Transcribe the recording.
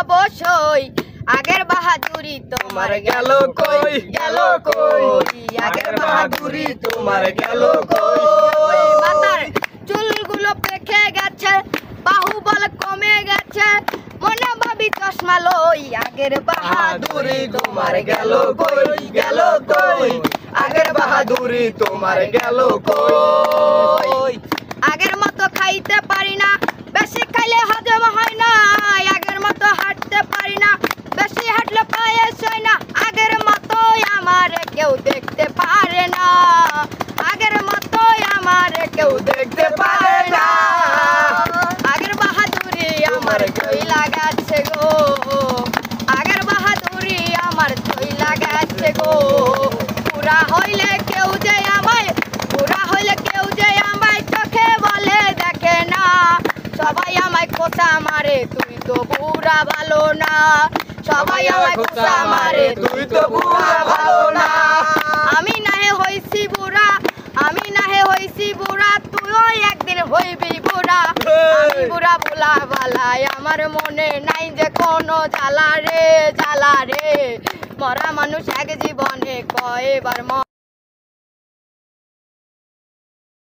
অবশ্যই আগের বাহাদুরি তোমার গেল কই আগের বাহাদুরি তোমার গেল কই মাথার চুলগুলো পেকে গেছে বাহুবল কমে গেছে মনে ভাবি চশমা লই আগের বাহাদুরি তোমার গেল কই আগের বাহাদুরি তোমার গেল কই আগের মতো খাইতে পারি না বেশি খাইলে হজম হয় না আগের মতো হাঁটতে পারি না বেশি হাঁটলে পায়ে হয় না আগের মতোই আমার কেউ দেখতে পারে না আগের মতোই আমার কেউ দেখতে পারে না আগের বাহাদুরি আমার কই লাগাচ্ছে গো আগের বাহাদুরি আমার কই লাগাচ্ছে গো পুরা হইলে কেউ যে আমায় চোখে বলে দেখে না সবাই আমায় খোঁচা মারে তুই তো বুড়া ভালো না সবাই আমায় খোঁচা মারে তুই তো বুড়া ভালো না আমি নাহে হইছি বুড়া তুইও একদিন হইবি বুড়া আমি বুড়া ভোলা বালাই আমার মনে নাই যে কোনো জ্বালা রে মরা মানুষ এক জীবনে কয়বার